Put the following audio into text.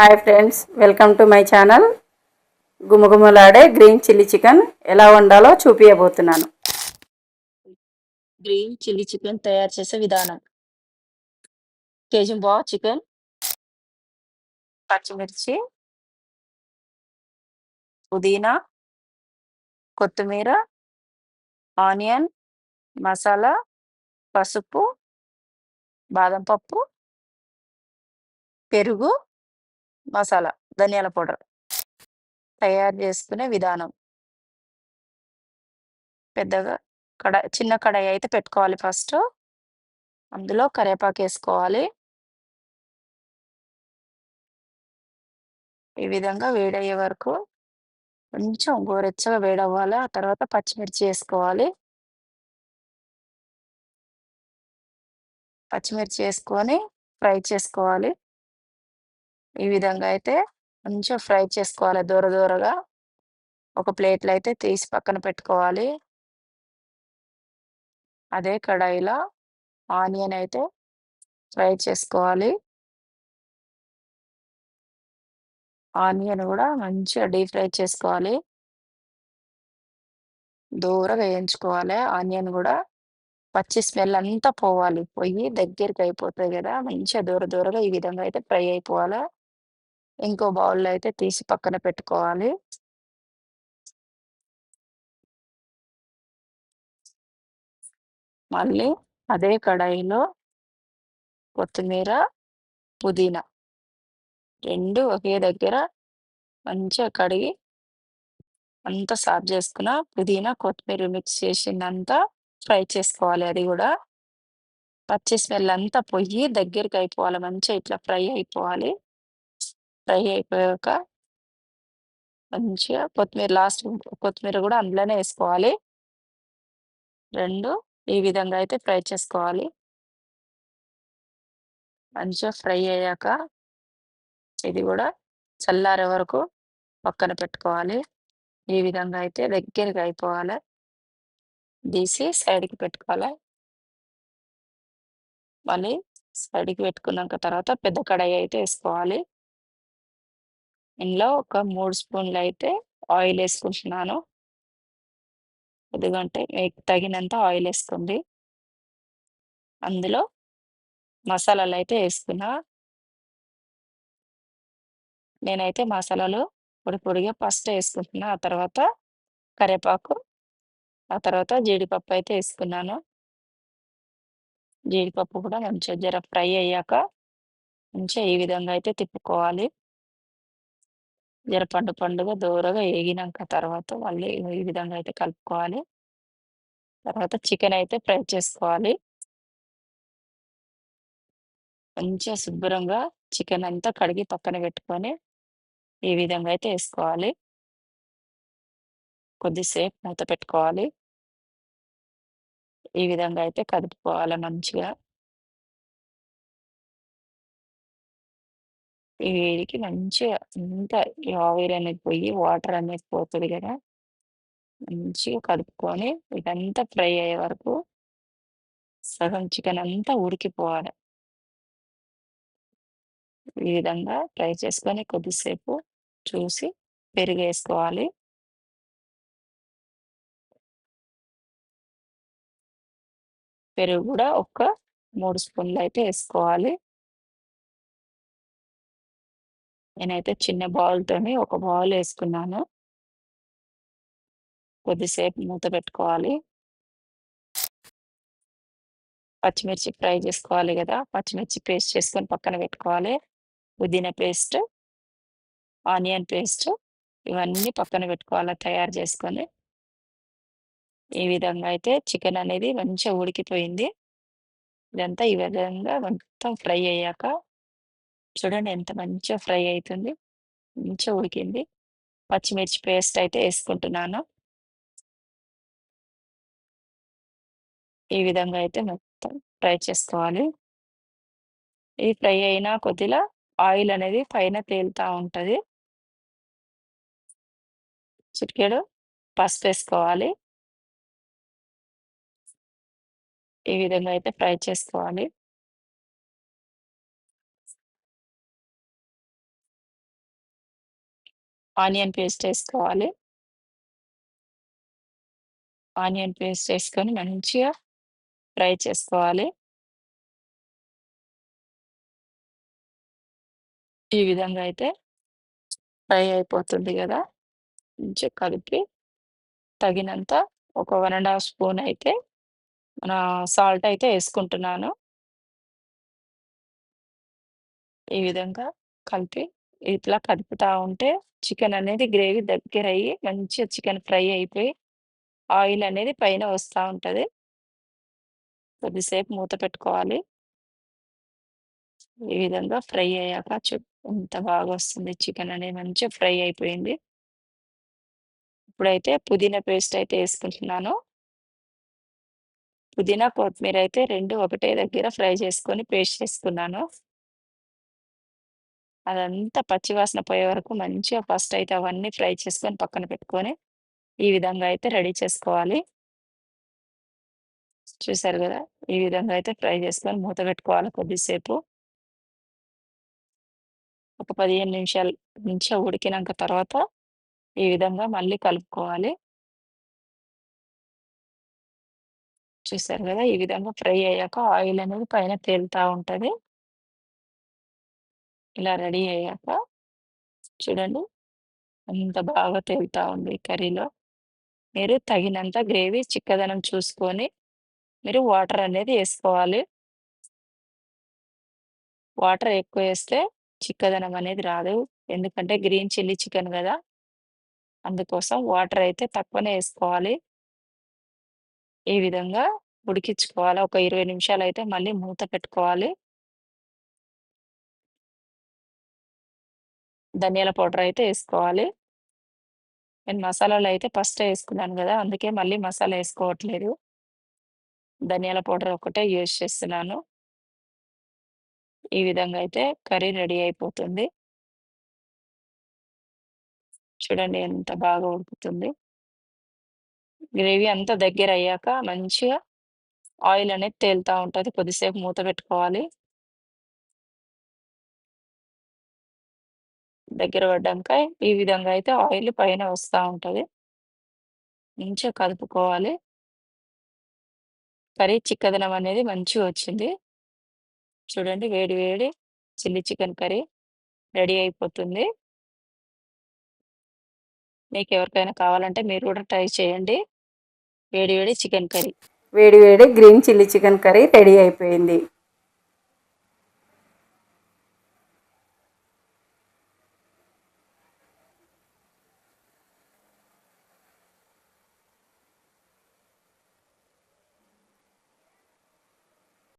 Hi friends, welcome to my channel. గుమగుమలాడే green chilli chicken ఎలా వండాలో చూపించబోతున్నాను. గ్రీన్ చిల్లీ చికెన్ తయారు చేసే విధానం. కేజీ చికెన్, పచ్చిమిర్చి, పుదీనా, కొత్తిమీర, ఆనియన్, మసాలా, పసుపు, బాదం పప్పు, పెరుగు, మసాలా, ధనియాల పౌడర్. తయారు చేసుకునే విధానం. పెద్దగా చిన్న కడాయి అయితే పెట్టుకోవాలి ఫస్ట్. అందులో కరివేపాకు వేసుకోవాలి. ఈ విధంగా వేడయ్యే వరకు కొంచెం గోరెచ్చగా వేడవ్వాలి. ఆ తర్వాత పచ్చిమిర్చి వేసుకోవాలి. పచ్చిమిర్చి వేసుకొని ఫ్రై చేసుకోవాలి. ఈ విధంగా అయితే మంచిగా ఫ్రై చేసుకోవాలి దూరగా. ఒక ప్లేట్‌లో అయితే తీసి పక్కన పెట్టుకోవాలి. అదే కడాయిలో ఆనియన్ అయితే ఫ్రై చేసుకోవాలి. ఆనియన్ గూడా మంచిగా డీప్ ఫ్రై చేసుకోవాలి. దూరగా వేయించుకోవాలి. ఆనియన్ గూడా పచ్చి స్మెల్ అంతా పోవాలి. పోయి దగ్గరికి అయిపోతది గదా! మంచిగా దూరగా ఈ విధంగా అయితే ఫ్రై అయిపోవాలా. ఇంకో బౌల్‌లో అయితే తీసి పక్కన పెట్టుకోవాలి. మళ్ళీ అదే కడాయిలో కొత్తిమీర, పుదీనా 2 ఒకే దగ్గర మంచిగా కడిగి అంతా సాఫ్ చేసుకున్న పుదీనా, కొత్తిమీర మిక్స్ చేసిందంతా ఫ్రై చేసుకోవాలి అది గూడా. పచ్చి స్మెల్ అంతా పోయి దగ్గరికయిపోవాలి. మంచిగా ఇట్లా ఫ్రై అయిపోవాలి. ఫ్రై అయిపోయాక మంచిగా కొత్తిమీర గూడా అందులోనే ఏసుకోవాలి. 2 ఈ విధంగా అయితే ఫ్రై చేసుకోవాలి. మంచిగా ఫ్రై అయ్యాక ఇది గూడా చల్లారే వరకు పక్కన పెట్టుకోవాలి. ఈ విధంగా అయితే దగ్గరకి అయిపోవాలి. తీసి సైడ్‌కి పెట్టుకోవాలి. మళ్ళీ సైడ్‌కి పెట్టుకున్నాక తర్వాత పెద్ద కడాయి అయితే ఏసుకోవాలి. ఇందులో ఒక 3 స్పూన్‌లయితే ఆయిలేసుకుంటున్నాను. ఎందుకంటే మీకు తగినంత ఆయిలేసుకోండి. అందులో మసాలాలయితే ఏస్తున్నా. నేనైతే మసాలాలు పొడిగా ఫస్ట్ ఏసుకుంటున్నా. ఆ తర్వాత కరివేపాకు, ఆ తర్వాత జీడిపప్పు అయితే ఏసుకున్నాను. జీడిపప్పు కూడా మంచిగా జర ఫ్రై అయ్యాక మంచిగా ఈ విధంగా అయితే తిప్పుకోవాలి. జర పండుగా దోరగా ఏగినంక తర్వాత మళ్ళీ ఈ విధంగా అయితే కలుపుకోవాలి. తర్వాత చికెన్ అయితే ఫ్రై చేసుకోవాలి. మంచిగా శుభ్రంగా చికెన్ అంతా కడిగి పక్కన పెట్టుకొని ఈ విధంగా అయితే ఏసుకోవాలి. కొద్దిసేపు మూత పెట్టుకోవాలి. ఈ విధంగా అయితే కదుపుకోవాలి మంచిగా. ఈ వేడికి మంచిగా అంతా ఈ ఆవిరి అనేది పోయి వాటర్ అనేది పోతది గదా! మంచిగా కలుపుకొని ఇదంతా ఫ్రై అయ్యే వరకు సగం చికెన్ అంతా ఉడికిపోవాలి. ఈ విధంగా ఫ్రై చేసుకొని కొద్దిసేపు చూసి పెరుగేసుకోవాలి. పెరుగు గూడా ఒక 3 స్పూన్‌లయితే ఏసుకోవాలి. నేనైతే చిన్న బౌల్‌తోని ఒక బౌల్ ఏసుకున్నాను. కొద్దిసేపు మూత పెట్టుకోవాలి. పచ్చిమిర్చి ఫ్రై చేసుకోవాలి గదా! పచ్చిమిర్చి పేస్ట్ చేసుకొని పక్కన పెట్టుకోవాలి. పుదీనా పేస్ట్, ఆనియన్ పేస్ట్ ఇవన్నీ పక్కన పెట్టుకోవాలి తయారు చేసుకొని. ఈ విధంగా అయితే చికెన్ అనేది మంచిగా ఉడికిపోయింది. ఇదంతా ఈ విధంగా మొత్తం ఫ్రై అయ్యాక చూడండి ఎంత మంచిగా ఫ్రై అయితుంది. మంచిగా ఉడికింది. పచ్చిమిర్చి పేస్ట్ అయితే ఏసుకుంటున్నాను. ఈ విధంగా అయితే మొత్తం ఫ్రై చేసుకోవాలి. ఈ ఫ్రై అయిన కొద్దిలా ఆయిల్ అనేది పైన తేలుతా ఉంటది. చిటికెడు పసుపేసుకోవాలి. ఈ విధంగా అయితే ఫ్రై చేసుకోవాలి. ఆనియన్ పేస్ట్ వేసుకోవాలి. ఆనియన్ పేస్ట్ వేసుకొని మంచిగా ఫ్రై చేసుకోవాలి. ఈ విధంగా అయితే ఫ్రై అయిపోతుంది గదా! మంచిగా కలిపి తగినంత ఒక 1 ½ స్పూన్ అయితే మన సాల్ట్ అయితే యేసుకుంటున్నాను. ఈ విధంగా కలిపి ఇట్లా కదుపుతా ఉంటే చికెన్ అనేది గ్రేవీ దగ్గరయ్యి మంచిగా చికెన్ ఫ్రై అయిపోయి ఆయిల్ అనేది పైన వస్తా ఉంటది. కొద్దిసేపు మూత పెట్టుకోవాలి. ఈ విధంగా ఫ్రై అయ్యాక ఎంత బాగా వస్తుంది చికెన్ అనేది మంచిగా ఫ్రై అయిపోయింది. ఇప్పుడైతే పుదీనా పేస్ట్ అయితే యేసుకుంటున్నాను. పుదీనా, కొత్తిమీర అయితే 2 ఒకటే దగ్గర ఫ్రై చేసుకొని పేస్ట్ చేసుకున్నాను. అదంతా పచ్చి వాసన పోయే వరకు మంచిగా ఫస్ట్ అయితే అవన్నీ ఫ్రై చేసుకొని పక్కన పెట్టుకొని, ఈ విధంగా అయితే రెడీ చేసుకోవాలి. చూసారు గదా! ఈ విధంగా అయితే ఫ్రై చేసుకొని మూత పెట్టుకోవాలి కొద్దిసేపు. ఒక 15 నిమిషాలు మంచిగా ఉడికినంక తర్వాత ఈ విధంగా మళ్ళీ కలుపుకోవాలి. చూసారు గదా! ఈ విధంగా ఫ్రై అయ్యాక ఆయిల్ అనేది పైన తేలుతా ఉంటది. ఇలా రెడీ అయ్యాక చూడండి ఎంత బాగా తేలుతా ఉంది కర్రీలో. మీరు తగినంత గ్రేవీ చిక్కదనం చూసుకొని మీరు వాటర్ అనేది యేసుకోవాలి. వాటర్ ఎక్కువేస్తే చిక్కదనం అనేది రాదు. ఎందుకంటే గ్రీన్ చిల్లీ చికెన్ గదా! అందుకోసం వాటర్ అయితే తక్కువనే యేసుకోవాలి. ఈ విధంగా ఉడికించుకోవాలి. ఒక 20 నిమిషాలయితే మళ్ళీ మూత పెట్టుకోవాలి. ధనియాల పౌడర్ అయితే యేసుకోవాలి. నేను మసాలాలయితే ఫస్టే యేసుకున్నాను గదా! అందుకే మళ్ళీ మసాలా యేసుకోవట్లేదు. ధనియాల పౌడర్ ఒక్కటే యూజ్ చేస్తున్నాను. ఈ విధంగా అయితే కర్రీ రెడీ అయిపోతుంది. చూడండి ఎంత బాగా ఉడుకుతుంది. గ్రేవీ అంతా దగ్గరయ్యాక మంచిగా ఆయిల్ అనేది తేలుతా ఉంటది. కొద్దిసేపు మూత పెట్టుకోవాలి. దగ్గర పడ్డాక ఈ విధంగా అయితే ఆయిల్ పైన వస్తా ఉంటది. మంచిగా కలుపుకోవాలి. కర్రీ చిక్కదనం అనేది మంచిగొచ్చింది. చూడండి వేడి వేడి చిల్లీ చికెన్ కర్రీ రెడీ అయిపోతుంది. మీకెవరికైనా కావాలంటే మీరు గూడా ట్రై చేయండి. వేడి వేడి చికెన్ కర్రీ. వేడి వేడి green chilli chicken curry ready అయిపోయింది.